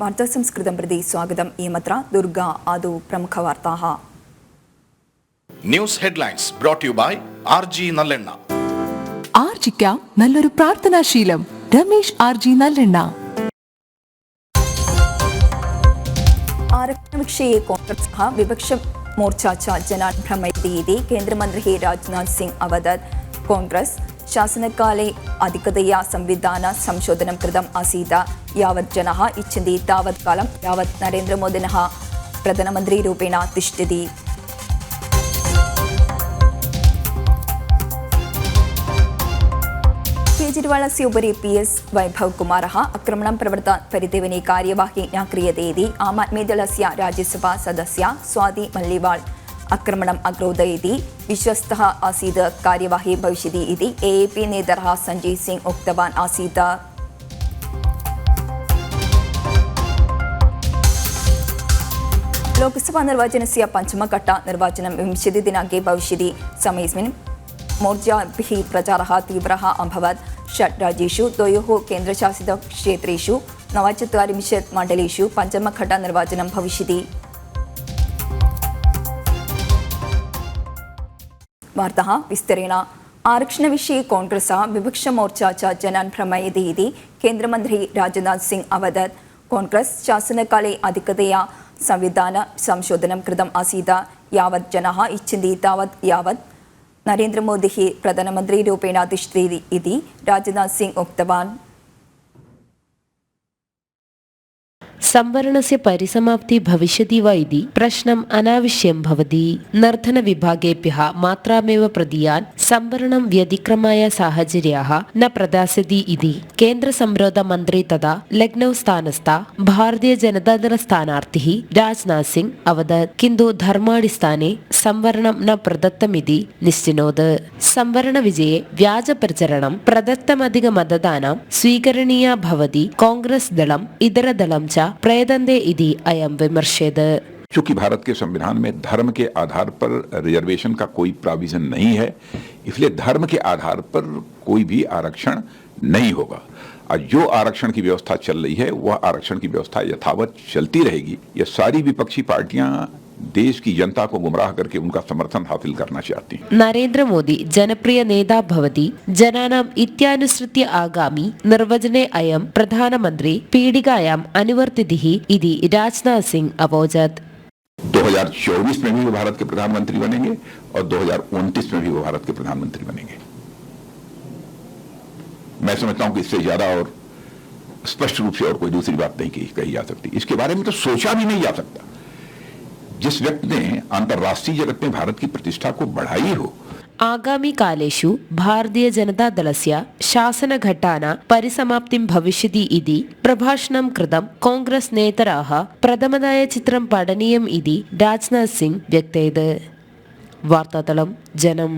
वार्ता संस्कृतं प्रति स्वागतम् इयमत्र दुर्गा आदौ प्रमुखवार्ताः news headlines brought you by ആർജി നല്ലെണ്ണ. ആർജിക്കാം നല്ലൊരു പ്രാർത്ഥനാശീലം. രമേശ് ആർജി നല്ലെണ്ണ. आरक्षणविषये कांग्रेसः विपक्षमोर्चाचा जनान् भ्रमयति इति केन्द्रमन्त्रिः राजनाथ सिंह अवदत्. कांग्रेस् शासनकाले अधिकतया संविधानसंशोधनं कृतम् आसीत्. यावत् जनाः इच्छन्ति तावत् कालं यावत् नरेन्द्रमोदिनः प्रधानमन्त्रीरूपेण तिष्ठति. केजरीवालस्य उपरि PS वैभवकुमारः आक्रमणं प्रवर्त्य परिदेवने कार्यवाही न क्रियते इति आम आदमी दलस्य राज्यसभा सदस्या स्वाति मल्लिवाल् आक्रमणम् अकरोत् इति विश्वस्तः आसीत्. कार्यवाही भविष्यति इति AAP नेतरः सञ्जय सिंह उक्तवान् आसीत्. लोकसभा निर्वाचनस्य पञ्चमघट्ट निर्वाचनं 20 दिनाङ्के भविष्यति. समयेऽस्मिन् मोर्चाभिः प्रचारः तीव्रः अभवत्. 6 राज्येषु 2 केन्द्रशासितक्षेत्रेषु 49 मण्डलेषु पञ्चमघट्ट निर्वाचनं भविष्यति. वार्ताः विस्तरेण. आरक्षणविषये कांग्रेसः विपक्षमोर्चा जनान् भ्रमयति इति केन्द्रमन्त्री राजनाथ सिंह अवदत्. कांग्रेस् शासनकाले अधिकतया संविधानसंशोधनं कृतम् आसीत्. यावत् जनाः इच्छन्ति तावत् यावत् नरेन्द्रमोदिः प्रधानमन्त्रीरूपेण तिष्ठति इति राजनाथ सिंह उक्तवान्. संवरणस्य परिसमाप्ति भविष्यति वा इति प्रश्नम् अनावश्यं भवति. नर्धनविभागेभ्यः मात्रामेव प्रदीयान् संवरणं व्यतिक्रमाय साहचर्याः न प्रदास्यति इति केन्द्रसंरोधमन्त्री तथा लखनौ स्थानस्थ भारतीयजनतादलस्थानार्थिः राजनाथ सिंह अवदत्. किन्तु धर्माडिस्थाने संवरणं न प्रदत्तमिति निश्चिनोत्. संवरणविजये व्याजप्रचरणं प्रदत्तमधिकमतदानं स्वीकरणीया भवति. कांग्रेस् दलम् इतरदलं च प्रयतन्ते इति अयं विमर्शेत्. चूंकि भारत के संविधान में धर्म के आधार पर रिजर्वेशन का कोई प्रोविजन नहीं है, इसलिए धर्म के आधार पर कोई भी आरक्षण नहीं होगा. और जो आरक्षण की व्यवस्था चल रही है वह आरक्षण की व्यवस्था यथावत चलती रहेगी. ये सारी विपक्षी पार्टियां देश की जनता को गुमराह करके उनका समर्थन हासिल करना चाहती हैं. नरेंद्र मोदी जनप्रिय नेता भवति. जनानाम् इत्यानुसृत्य आगामी निर्वाचने अयं प्रधानमन्त्री पीडिकायाम् अनुवर्तितिः इति राजनाथ सिंह अवोचत्. 2024 में भी वो भारत के प्रधानमंत्री बनेंगे और 2029 में भी वो भारत के प्रधानमंत्री बनेंगे. मैं समझता हूं कि इससे ज्यादा और स्पष्ट रूप से और कोई दूसरी बात नहीं कही जा सकती. इसके बारे में तो सोचा भी नहीं जा सकता. जिस व्यक्ति ने अंतर्राष्ट्रीय जगत में भारत की प्रतिष्ठा को बढ़ाई हो. आगामी कालेषु भारतीय जनता दलस्य शासनघट्टानां परिसमाप्तिं भविष्यति इति प्रभाषणं कृतं कांग्रेस् नेतराः प्रथमतया चित्रं पठनीयम् इति राजनाथ सिंह व्यक्तयत्. वार्तातलं जनम्.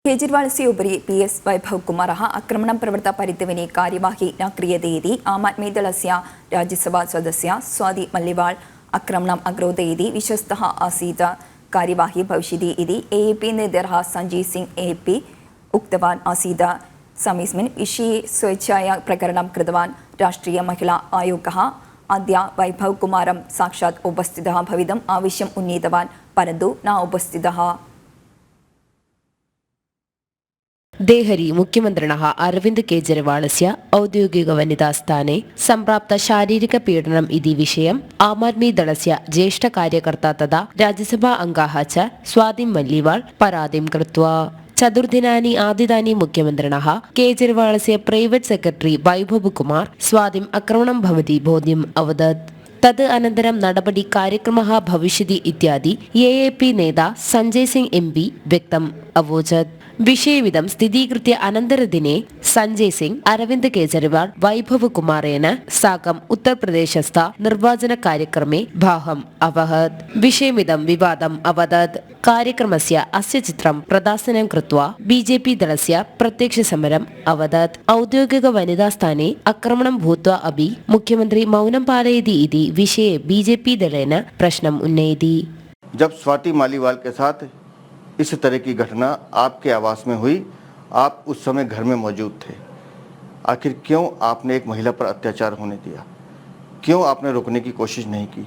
केजरीवालस्य उपरि PS वैभवकुमारः आक्रमणं प्रवर्त्य परिदेवने कार्यवाही न क्रियते इति आम आदमी दलस्य राज्यसभा सदस्या स्वाति मल्लिवाल् आक्रमणम् अकरोत् इति विश्वस्तः आसीत्. कार्यवाही भविष्यति इति AAP नेतरः सञ्जय सिंह AP उक्तवान् आसीत्. समयेऽस्मिन् विषये स्वेच्छया प्रकरणं कृतवान्. राष्ट्रीय महिला आयोगः अद्य वैभवकुमारं साक्षात् उपस्थितः भवितुम् आവശ്यम् उन्नीतवान्, परन्तु न उपस्थितः. देहरी मुख्यमन्त्रिणः अरविन्द केजरीवालस्य औद्योगिकवनितास्थाने सम्प्राप्त शारीरिकपीडनम् इति विषयम् आम आदमी दलस्य ज्येष्ठकार्यकर्ता तथा राज्यसभा अङ्गाः च स्वाति मल्लिवाल् परातिं कृत्वा. चतुर्दिनानि आदितानि मुख्यमन्त्रिणः केजरीवालस्य प्रैवेट् सेक्रेटरी वैभवकुमार स्वातिम् आक्रमणं भवति बोध्यम् अवदत्. तद् अनन्तरं നടപടി कार्यक्रमः भविष्यति इत्यादि AAP नेता सञ्जय सिंह MP व्यक्तम् अवोचत्. विषयमिदं स्थिरीकृत्य अनन्तरदिने सञ्जय सिंह अरविन्द केजरीवाल वैभवकुमारेण साकम् उत्तरप्रदेशस्थ निर्वाचनकार्यक्रमे भागम् अवहत्. विषयमिदं विवादम् अवदत्. कार्यक्रमस्य अस्य चित्रं प्रदर्शनं कृत्वा BJP दलस्य प्रत्यक्षसमरम् अवदत्. औद्योगिकवनितास्थाने आक्रमणं भूत्वा अपि मुख्यमन्त्री मौनं पालयति इति विषये BJP दलेन प्रश्नम् उन्नयति. जब स्वाति मालीवाल के साथ इस तरह की घटना आपके आवास में हुई, आप उस समय घर में मौजूद थे. आखिर क्यों आपने एक महिला पर अत्याचार होने दिया? क्यों आपने रुकने की कोशिश नहीं की?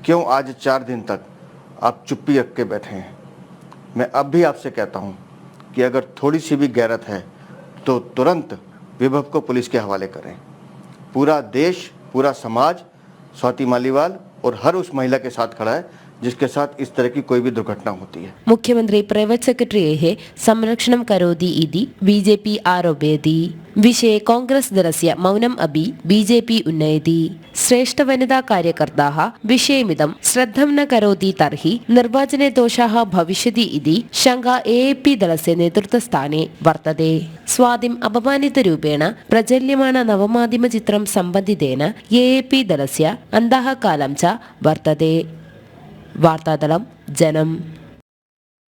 क्यों आज 4 दिन तक आप चुप्पी रख के बैठे हैं? मैं अब भी आपसे कहता हूं कि अगर थोड़ी सी भी गैरत है तो तुरंत विभव को पुलिस के हवाले करें। पूरा देश, पूरा समाज स्वाति मालीवाल और हर उस महिला के साथ खड़ा है जिसके साथ इस तरह की कोई भी दुर्घटना होती है। मुख्यमंत्री प्रैवेट सेक्रेटरेः संरक्षणं करोति इति बीजेपी आरोपयति। विषये कांग्रेस् दलस्य मौनम् अपि बीजेपी उन्नयति। श्रेष्ठ वनिता कार्यकर्ताः विषयमिदं श्रद्धं न करोति तर्हि निर्वाचने दोषाः भविष्यति इति शङ्का एएपी दलस्य नेतृत्वस्थाने वर्तते। स्वादिम् अपमानितरूपेण प्रचल्यमान नवमाध्यमचित्रं सम्बन्धितेन एएपी दलस्य अन्तःकालं च वर्तते। वार्तातलं जनं।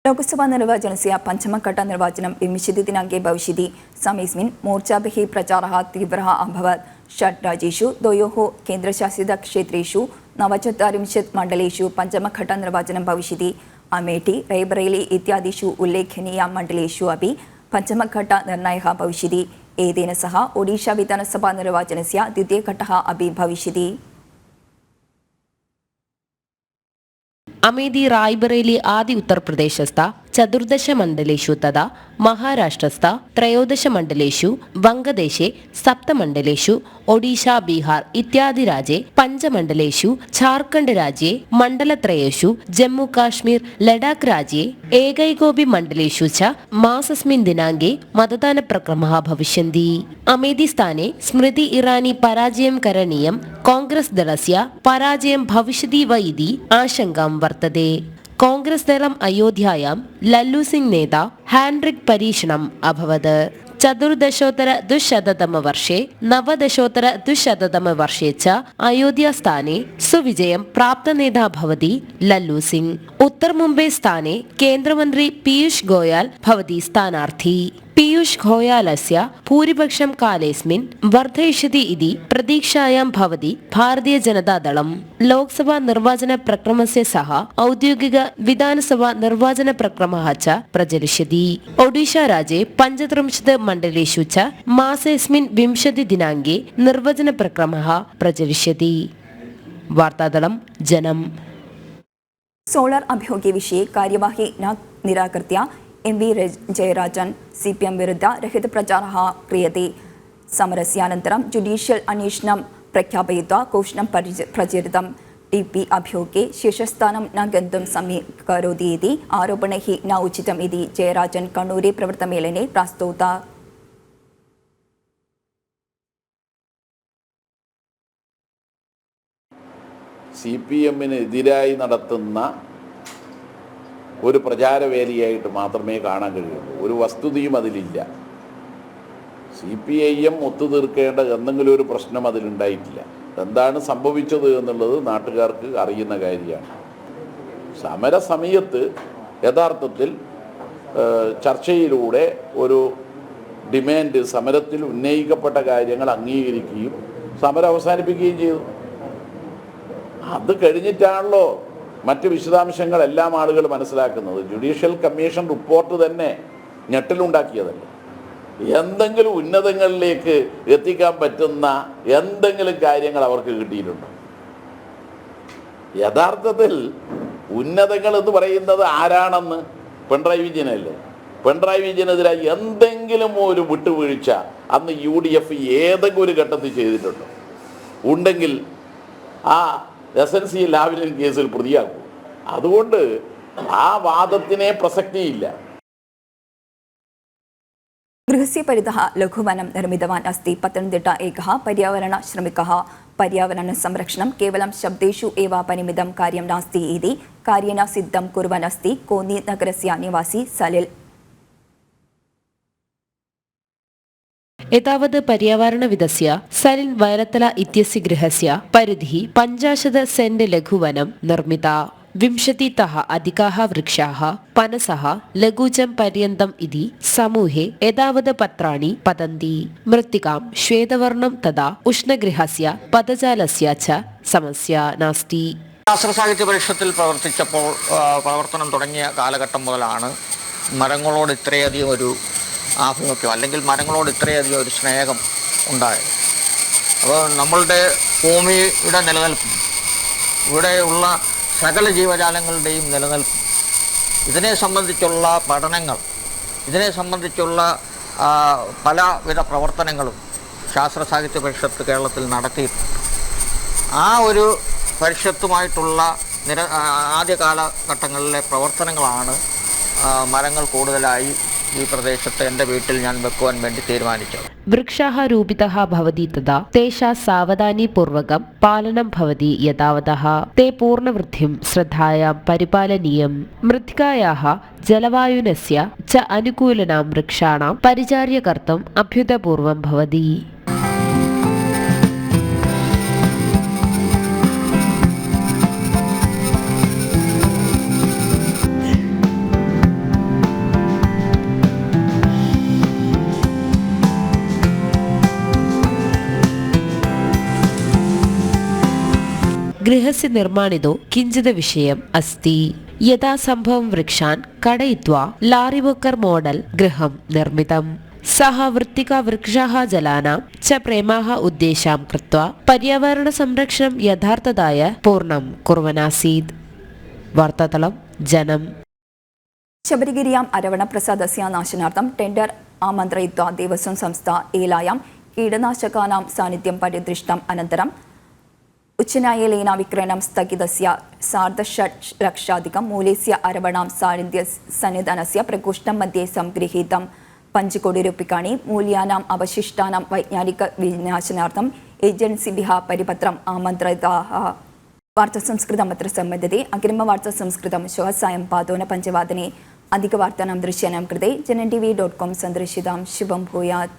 लोकसभा निर्वाचनस्य पञ्चमघट्ट निर्वाचनं 20 दिनाङ्के भविष्यति। समयेऽस्मिन् मोर्चाभिः प्रचारः तीव्रः अभवत्। 6 राज्येषु 2 केन्द्रशासितक्षेत्रेषु 49 मण्डलेषु पञ्चमघट्ट निर्वाचनं भविष्यति। अमेठी, रायबरेली इत्यादिषु उल्लेखनीयमण्डलेषु अपि पञ्चमघट्ट निर्णयः भविष्यति। एतेन सह ओडिशा विधानसभा निर्वाचनस्य द्वितीयघट्टः अपि भविष्यति। अमेठी, रायबरेली आदि उत्तरप्रदेशस्थ 14 मण्डलेषु तथा महाराष्ट्रस्थ 13 मण्डलेषु, वङ्गदेशे 7 मण्डलेषु, ओडिशा, बिहार इत्यादि राज्ये 5 मण्डलेषु, झारखण्ड राज्ये मण्डलत्रयेषु, जम्मू काश्मीर, लडाख राज्ये एकैकोऽपि मण्डलेषु च मासस्मिन् दिनाङ्के मतदानप्रक्रमः भविष्यन्ति। अमेठी स्थाने स्मृति ईरानी पराजयं करणीयं कांग्रेस् दलस्य पराजयं भविष्यति वा इति आशङ्कां वर्तते। कांग्रेस् दलम् अयोध्यायां लल्लू सिंह नेता हैंड्रिक परीक्षणम् अभवत्। 14-200 वर्षे 9-200 वर्षे च अयोध्या स्थाने सुविजयं प्राप्त नेता भवति लल्लू सिंह। उत्तर मुंबई स्थाने केन्द्रमन्त्री पीयूष गोयल भवति स्थानार्थी। पीयूष गोयलस्य पूर्वपक्षं कालेऽस्मिन् वर्धयिष्यति इति प्रतीक्षायां भवति भारतीय जनता दलम्। लोकसभा निर्वाचन प्रक्रमस्य सह औद्योगिक विधानसभा निर्वाचन प्रक्रमः च प्रचलिष्यति। ओडिशा राज्ये 35 मण्डलेषु च मासेऽस्मिन् 20 दिनाङ्के निर्वाचन प्रक्रमः प्रचलिष्यति। वार्तातलं जनम्। सोलार अभियोगे विषये कार्यवाही न निराकृत्य MV जयराजन् CPM विरुद्ध रहितप्रचारः क्रियते। समरस्यानन्तरं जुडिशियल् अन्वेषणं प्रख्यापयित्वा घोषणं प्रचलितं। TP अभियोगे शीर्षस्थानं न गन्तुं समीकरोति इति आरोपणैः न उचितम् इति जयराजन् कण्णूरे प्रवर्तमेलने प्रस्तौता। CPM-നെതിരായി നടത്തുന്ന ഒരു പ്രചാരവേദിയായിട്ട് മാത്രമേ കാണാൻ കഴിയുള്ളൂ. ഒരു വസ്തുതയും അതിലില്ല. CPIM ഒത്തുതീർക്കേണ്ട എന്തെങ്കിലും ഒരു പ്രശ്നം അതിലുണ്ടായിട്ടില്ല. എന്താണ് സംഭവിച്ചത് എന്നുള്ളത് നാട്ടുകാർക്ക് അറിയുന്ന കാര്യമാണ്. സമരസമയത്ത് യഥാർത്ഥത്തിൽ ചർച്ചയിലൂടെ ഒരു ഡിമാൻഡ്, സമരത്തിൽ ഉന്നയിക്കപ്പെട്ട കാര്യങ്ങൾ അംഗീകരിക്കുകയും സമരം അവസാനിപ്പിക്കുകയും ചെയ്തു. അത് കഴിഞ്ഞിട്ടാണല്ലോ മറ്റ് വിശദാംശങ്ങളെല്ലാം ആളുകൾ മനസ്സിലാക്കുന്നത്. ജുഡീഷ്യൽ കമ്മീഷൻ റിപ്പോർട്ട് തന്നെ ഞെട്ടലുണ്ടാക്കിയതല്ല. എന്തെങ്കിലും ഉന്നതങ്ങളിലേക്ക് എത്തിക്കാൻ പറ്റുന്ന എന്തെങ്കിലും കാര്യങ്ങൾ അവർക്ക് കിട്ടിയിട്ടുണ്ടോ? യഥാർത്ഥത്തിൽ ഉന്നതങ്ങൾ എന്ന് പറയുന്നത് ആരാണെന്ന് പിണറായി വിജയനല്ലേ. പിണറായി വിജയനെതിരായി എന്തെങ്കിലും ഒരു വിട്ടുവീഴ്ച അന്ന് UDF ഏതെങ്കിലും ഒരു ഘട്ടത്തിൽ ചെയ്തിട്ടുണ്ടോ? ഉണ്ടെങ്കിൽ ആ SNC ലാവ്ലിൻ കേസിൽ പ്രതിയാക്കും. അതുകൊണ്ട് ആ വാദത്തിനെ പ്രസക്തിയില്ല. गृहस्य परितः लघुवनं निर्मितवान् अस्ति पत्तनतिट्टा एकः पर्यावरणश्रमिकः। पर्यावरणसंरक्षणं केवलं शब्देषु एव परिमितं कार्यं नास्ति इति कार्येण सिद्धं कुर्वन् अस्ति कोन्नी नगरस्य निवासी सलिल। एतावत् पर्यावरणविदस्य सलिल वैरतला इत्यस्य गृहस्य परिधिः 50 सेण्ट् लघुवनं निर्मिता। 20तः अधिकाः वृक्षाः पनसः लघुचं पर्यन्तम् इति समूहे एतावत् पत्राणि पतन्ति। मृत्तिकां श्वेतवर्णं तथा उष्णगृहस्य पदजालस्य च समस्या नास्ति. ശാസ്ത്രസാഹിത്യ പരിഷത്തിൽ പ്രവർത്തനം തുടങ്ങിയ കാലഘട്ടം മുതലാണ് മരങ്ങളോട് ഇത്രയധികം ഒരു ആഭിമുഖ്യം അല്ലെങ്കിൽ മരങ്ങളോട് ഇത്രയധികം ഒരു സ്നേഹം ഉണ്ടായത്. അപ്പോൾ നമ്മളുടെ ഭൂമിയുടെ നിലനിൽപ്പും ഇവിടെയുള്ള സകല ജീവജാലങ്ങളുടെയും നിലനിൽപ്പും ഇതിനെ സംബന്ധിച്ചുള്ള പഠനങ്ങൾ, ഇതിനെ സംബന്ധിച്ചുള്ള പലവിധ പ്രവർത്തനങ്ങളും ശാസ്ത്ര സാഹിത്യ പരിഷത്ത് കേരളത്തിൽ നടത്തിയിട്ടുണ്ട്. ആ ഒരു പരിഷത്തുമായിട്ടുള്ള ആദ്യ കാലഘട്ടങ്ങളിലെ പ്രവർത്തനങ്ങളാണ് മരങ്ങൾ കൂടുതലായി ഈ പ്രദേശത്ത് എൻ്റെ വീട്ടിൽ ഞാൻ വെക്കുവാൻ വേണ്ടി തീരുമാനിച്ചത്. വൃക്ഷാः रूपितः भवति तदा तेषां सावधानीपूर्वकं पालनं भवति यथावतः ते पूर्णवृद्धिं श्रद्धायां परिपालनीयं. मृत्तिकायाः जलवायुनस्य च अनुकूलनां वृक्षाणां परिचर्या कर्तुम् अभ्युदयपूर्वं भवति. गृहस्य निर्माणितो किञ्चित् विषयम् अस्ति. यदा सम्भवं वृक्षान् कटयित्वा लारिवोकर् मॉडल् गृहं निर्मितम्. सः वृत्तिकावृक्षाः जलानां च प्रेमाः उद्देशां कृत्वा पर्यावरणसंरक्षणं यथार्थताय पूर्णं कुर्वन्नासीत्. वार्तातलं जनम्. ശബരിഗിരിയാം അരവണപ്രസാദസ്യ നാശനാർത്ഥം ടെൻഡർ ആമന്ത്രയിത്വാ ദേവസ്വം സംസ്ഥ ഏലായാം കീടനാശകാനാം സാന്നിധ്യം പരിദൃഷ്ടം അനന്തരം ഉച്ചന്യായാലയേന വിക്രയണം സ്ഥഗിതസ്യ सार्धषट्लक्षाधिकं मूल्यस्य अरवणां सन्निधानस्य प्रकोष्ठं मध्ये संगृहीतं 5 कोटि रूप्यकाणि मूल्यानाम् अवशिष्टानां वैज्ञानिकविनाशनार्थम् एजेन्सिभ्यः परिपत्रम् आमन्त्रिताः. वार्तासंस्कृतम् अत्र सम्बध्यते. अग्रिमवार्तासंस्कृतं श्वः सायं 5:15 अधिकवार्तानां दृश्यानां कृते जनन्TV.com सन्दर्शितां. शुभं भूयात्.